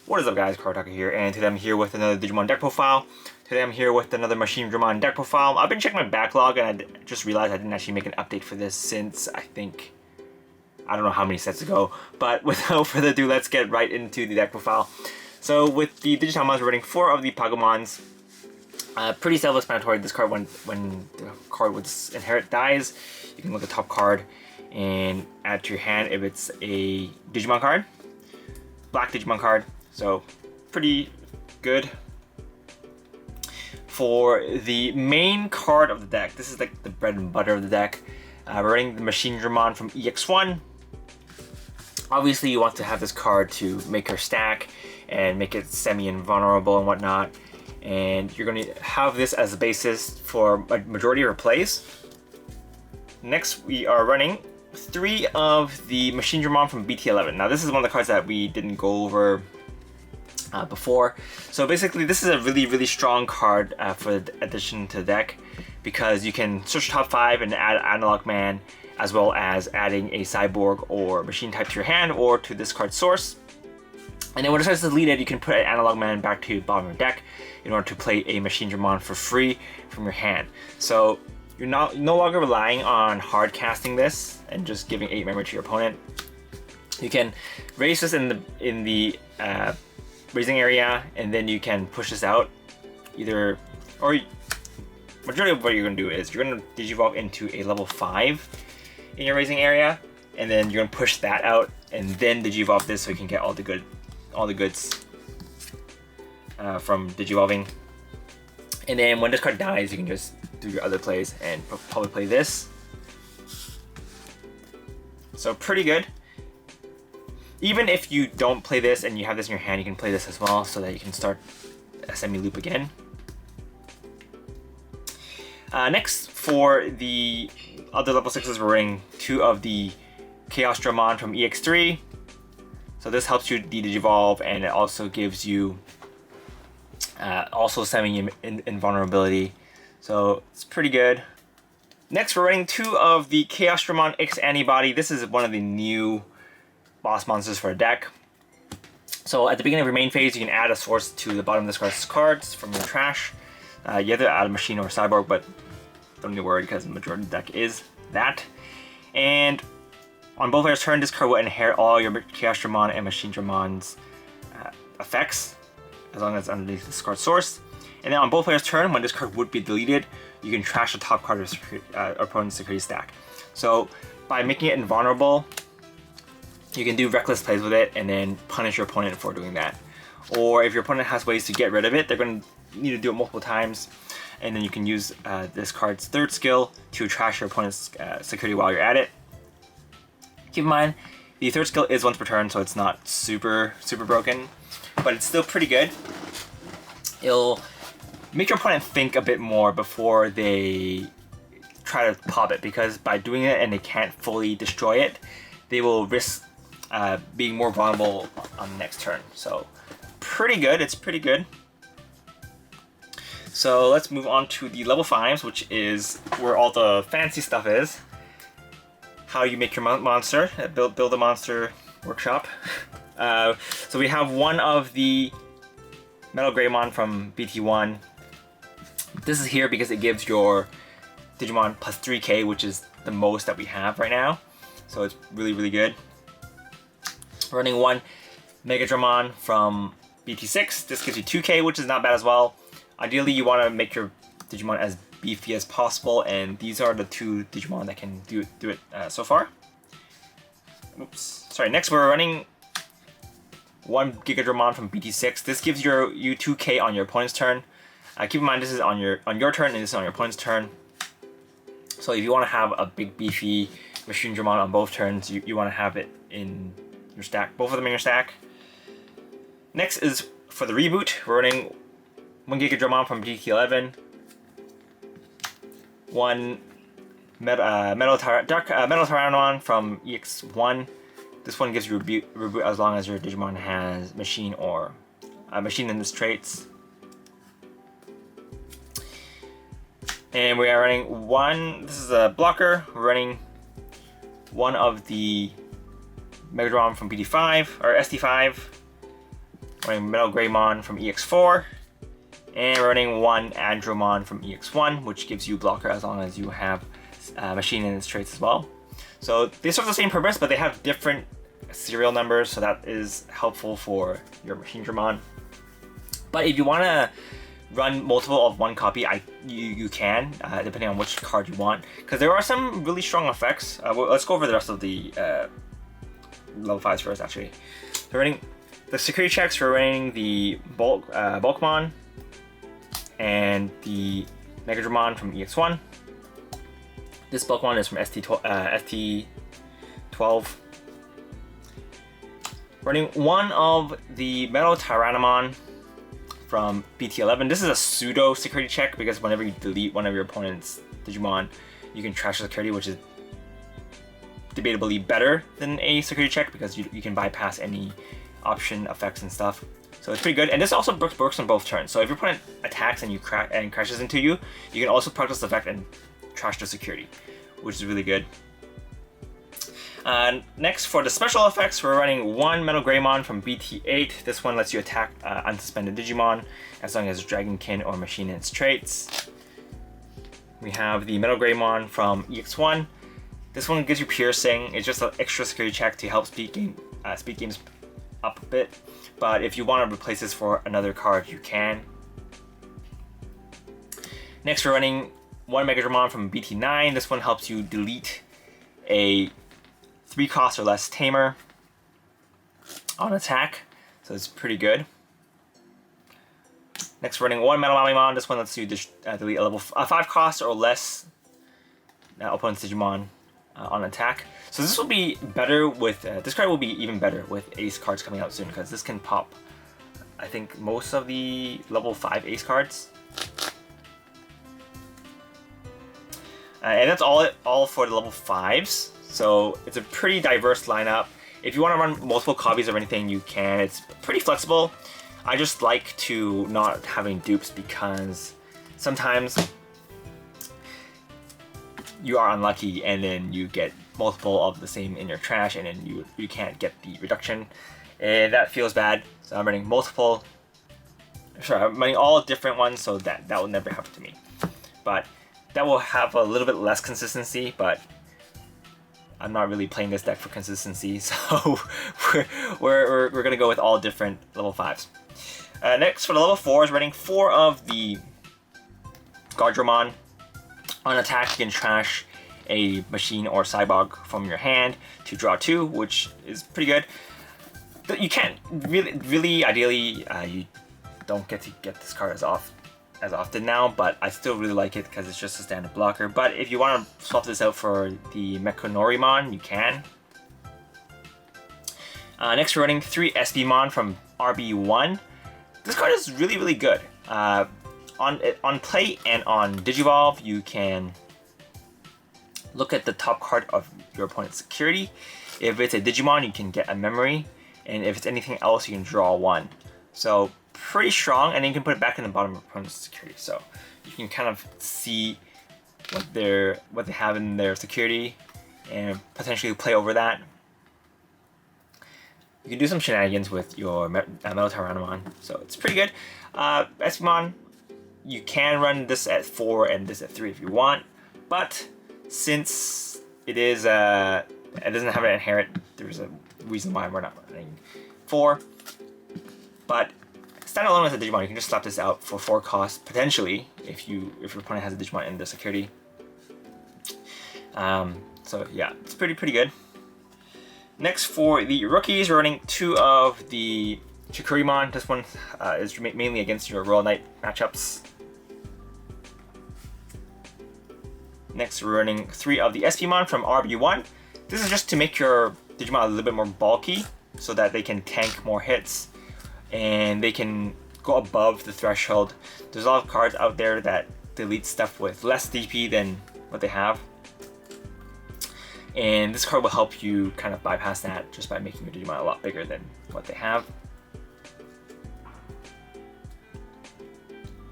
What is up, guys? Card here, and today I'm here with another Digimon deck profile. Today I'm here with another Machinedramon deck profile. I've been checking my backlog and I just realized I didn't actually make an update for this since I don't know how many sets ago. But without further ado, let's get right into the deck profile. So with the Digimon, we're running 4 of the Pagomons. Pretty self-explanatory. This card, when the card with Inherit dies, you can look at the top card and add to your hand if it's a Digimon card. Black Digimon card. So pretty good. For the main card of the deck, this is like the bread and butter of the deck. We're running the Machinedramon from EX1. Obviously, you want to have this card to make her stack and make it semi-invulnerable and whatnot. And you're going to have this as a basis for a majority of her plays. Next, we are running 3 of the Machinedramon from BT11. Now, this is one of the cards that we didn't go over before. So basically, this is a really strong card for the addition to the deck, because you can search top 5 and add Analog Man, as well as adding a Cyborg or Machine type to your hand or to this card's source. And then when it starts deleted, you can put an Analog Man back to the bottom of your deck in order to play a Machinedramon for free from your hand. So you're no longer relying on hard casting this and just giving 8 memory to your opponent. You can raise this in the raising area, and then you can push this out. Majority of what you're going to do is you're going to Digivolve into a level 5 in your raising area, and then you're going to push that out, and then Digivolve this so you can get all the goods from Digivolving. And then when this card dies, you can just do your other plays and probably play this. So pretty good. Even if you don't play this and you have this in your hand, you can play this as well so that you can start a semi-loop again. Next, for the other level 6s, we're running 2 of the Chaosdramon from EX3. So this helps you de-Digivolve, and it also gives you also semi-invulnerability. So it's pretty good. Next, we're running 2 of the Chaosdramon X Antibody. This is one of the new boss monsters for a deck. So at the beginning of your main phase, you can add a source to the bottom of this card's cards from your trash. You have to add a machine or a cyborg, but don't need to worry because the majority of the deck is that. And on both players' turn, this card will inherit all your Chaosdramon and Machinedramon's effects, as long as it's underneath this card's source. And then on both players' turn, when this card would be deleted, you can trash the top card of your opponent's security stack. So by making it invulnerable, you can do reckless plays with it and then punish your opponent for doing that. Or if your opponent has ways to get rid of it, they're going to need to do it multiple times, and then you can use this card's 3rd skill to trash your opponent's security while you're at it. Keep in mind, the 3rd skill is once per turn, so it's not super broken, but it's still pretty good. It'll make your opponent think a bit more before they try to pop it, because by doing it and they can't fully destroy it, they will risk being more vulnerable on the next turn. So pretty good. It's pretty good. So let's move on to the level 5s, which is where all the fancy stuff is. How you make your monster, build a monster workshop. So we have 1 of the Metal Greymon from BT1. This is here because it gives your Digimon plus 3k, which is the most that we have right now. So it's really good. Running 1 Megadramon from BT6. This gives you 2k, which is not bad as well. Ideally, you want to make your Digimon as beefy as possible, and these are the 2 Digimon that can do it so far. Oops. Sorry. Next, we're running 1 Gigadramon from BT6. This gives you 2k on your opponent's turn. Keep in mind, this is on your turn, and this is on your opponent's turn. So if you want to have a big beefy Machinedramon on both turns, you want to have it in your stack, both of them in your stack. Next is for the reboot. We're running 1 Gigadramon from BT11, 1 Metal Tyrannomon from EX1. This one gives you reboot as long as your Digimon has machine or machine in its traits. And we are running 1. This is a blocker. We're running 1 of the Megadramon from BT5 or ST5, running Machinedramon from EX4, and we're running one Andromon from EX1, which gives you blocker as long as you have Machine in its traits as well. So they serve the same purpose, but they have different serial numbers, so that is helpful for your Machinedramon. But if you want to run multiple of one copy, you can, depending on which card you want, because there are some really strong effects. Let's go over the rest of the level 5s first, actually. So running the security checks, we're running the Bulkmon and the Megadramon from EX1. This Bulkmon is from ST12. Running one of the Metal Tyrannomon from BT11. This is a pseudo security check because whenever you delete one of your opponent's Digimon, you can trash the security, which is debatably better than a security check because you can bypass any option effects and stuff. So it's pretty good, and this also works on both turns. So if your opponent attacks and crashes into you, you can also practice the effect and trash the security, which is really good. Next, for the special effects, we're running one Machinedramon from BT8. This one lets you attack unsuspended Digimon as long as Dragonkin or Machine in its traits. We have the Machinedramon from EX1. This one gives you piercing. It's just an extra security check to help speed games up a bit. But if you want to replace this for another card, you can. Next, we're running one Megadramon from BT9. This one helps you delete a 3 cost or less Tamer on attack, so it's pretty good. Next, we're running one Metal Mamimon. This one lets you delete a level 5 cost or less opponent's Digimon on attack. So this will be better with, this card will be even better with Ace cards coming out soon, because this can pop, I think, most of the level 5 Ace cards. And that's all for the level 5s. So it's a pretty diverse lineup. If you want to run multiple copies of anything, you can. It's pretty flexible. I just like to not having dupes because sometimes you are unlucky and then you get multiple of the same in your trash and then you can't get the reduction, and that feels bad. So I'm running multiple. Sure, I'm running all different ones, so that will never happen to me. But that will have a little bit less consistency, but I'm not really playing this deck for consistency, so we're gonna go with all different level 5s. Next, for the level 4s, running 4 of the Chaosdramon. On attack, you can trash a Machine or Cyborg from your hand to draw 2, which is pretty good. You can't really ideally, you don't get to get this card as often now, but I still really like it because it's just a standard blocker. But if you want to swap this out for the Machinedramon, you can. Next, we're running 3 SBmon from RB1. This card is really good. On play and on Digivolve, you can look at the top card of your opponent's security. If it's a Digimon, you can get a memory, and if it's anything else, you can draw 1. So pretty strong, and then you can put it back in the bottom of your opponent's security. So you can kind of see what they have in their security and potentially play over that. You can do some shenanigans with your Metal Tyrannomon, so it's pretty good. SBmon, you can run this at 4 and this at 3 if you want, but since it doesn't have an inherit, there's a reason why we're not running 4. But standalone as a Digimon, you can just slap this out for 4 cost potentially if your opponent has a Digimon in the security. So yeah, it's pretty good. Next, for the rookies, we're running 2 of the Chikurimon. This one is mainly against your Royal Knight matchups. Next, we're running 3 of the SBmon from RB1. This is just to make your Digimon a little bit more bulky so that they can tank more hits and they can go above the threshold. There's a lot of cards out there that delete stuff with less DP than what they have. And this card will help you kind of bypass that just by making your Digimon a lot bigger than what they have.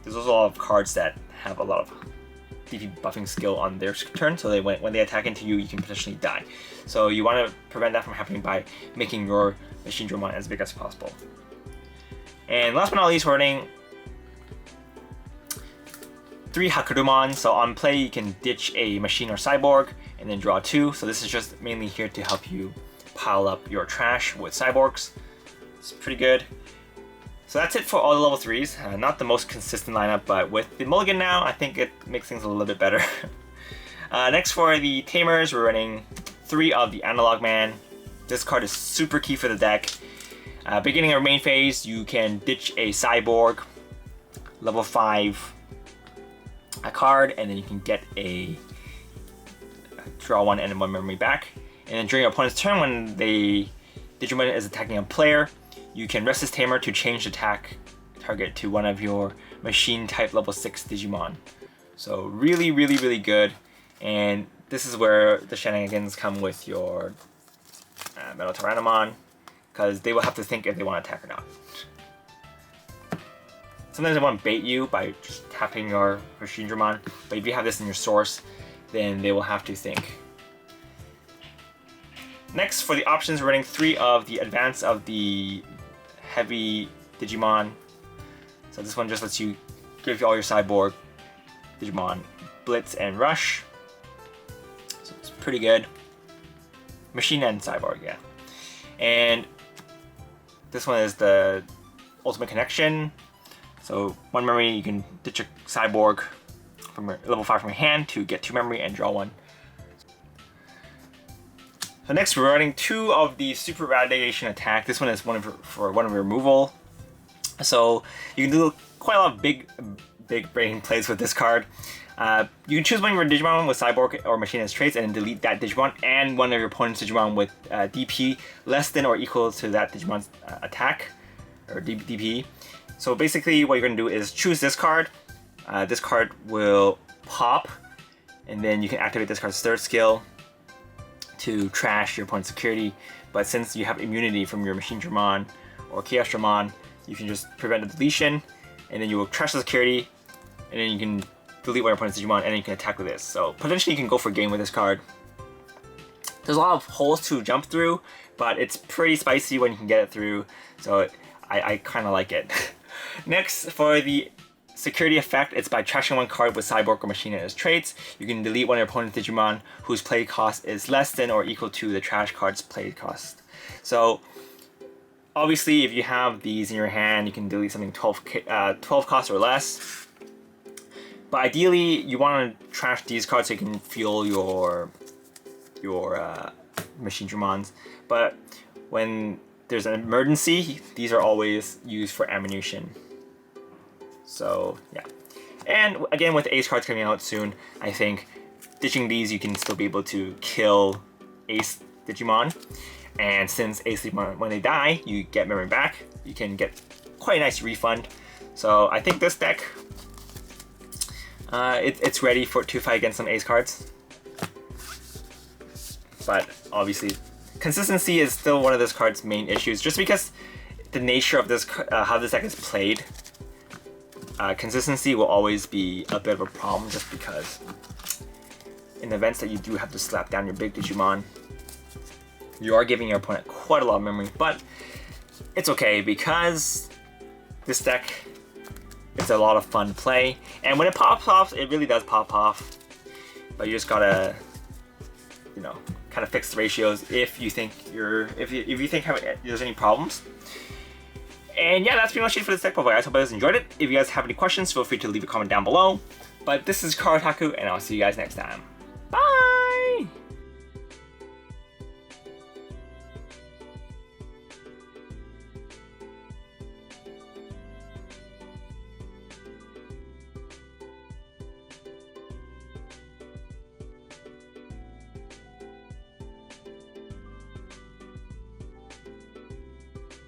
There's also a lot of cards that have a lot of DP buffing skill on their turn, so when they attack into you, you can potentially die. So you want to prevent that from happening by making your Machinedramon as big as possible. And last but not least, we're running 3 Hakurumon. So on play, you can ditch a machine or cyborg and then draw 2. So this is just mainly here to help you pile up your trash with cyborgs. It's pretty good. So that's it for all the level 3s. Not the most consistent lineup, but with the mulligan now, I think it makes things a little bit better. Next for the Tamers, we're running 3 of the Analog Man. This card is super key for the deck. Beginning of main phase, you can ditch a cyborg, level 5 a card, and then you can get a draw 1 and 1 memory back. And then during your opponent's turn, when the Digimon is attacking a player, you can rest this Tamer to change the attack target to one of your machine type level 6 Digimon. So really, really, really good. And this is where the shenanigans come with your Metal Tyrannomon, because they will have to think if they want to attack or not. Sometimes they want to bait you by just tapping your Machinedramon, but if you have this in your source, then they will have to think. Next, for the options, we're running 3 of the Advance of the Heavy Digimon. So this one just lets you give all your cyborg Digimon Blitz and Rush. So it's pretty good. Machine and cyborg, yeah. And this one is the Ultimate Connection. So 1 memory, you can ditch a cyborg from your level 5 from your hand to get 2 memory and draw 1. So next we're running 2 of the Super Radiation Attack. This one is for one of removal. So you can do quite a lot of big brain plays with this card. You can choose one of your Digimon with Cyborg or Machine as traits and then delete that Digimon and one of your opponent's Digimon with DP less than or equal to that Digimon's attack, or DP. So basically what you're going to do is choose this card. This card will pop, and then you can activate this card's 3rd skill to trash your opponent's security. But since you have immunity from your Machinedramon or Chaosdramon, you can just prevent the deletion, and then you will trash the security, and then you can delete one of your opponent's Digimon, and then you can attack with this. So potentially you can go for game with this card. There's a lot of holes to jump through, but it's pretty spicy when you can get it through, so I kind of like it. Next, for the security effect, it's by trashing 1 card with Cyborg or Machine as traits. You can delete one of your opponent's Digimon whose play cost is less than or equal to the trash card's play cost. So obviously if you have these in your hand, you can delete something 12 cost or less. But ideally you want to trash these cards so you can fuel your Machinedramons. But when there's an emergency, these are always used for ammunition. So yeah, and again with Ace cards coming out soon, I think ditching these you can still be able to kill Ace Digimon, and since Ace Digimon, when they die, you get memory back, you can get quite a nice refund. So I think this deck, it's ready to fight against some Ace cards. But obviously, consistency is still one of this card's main issues, just because the nature of this, how this deck is played. Consistency will always be a bit of a problem, just because in events that you do have to slap down your big Digimon, you are giving your opponent quite a lot of memory. But it's okay, because this deck, it's a lot of fun to play, and when it pops off, it really does pop off. But you just gotta, you know, kind of fix the ratios if you think if you think there's any problems. And yeah, that's pretty much it for this deck, guys. Hope you guys enjoyed it. If you guys have any questions, feel free to leave a comment down below. But this is Card Otaku, and I'll see you guys next time.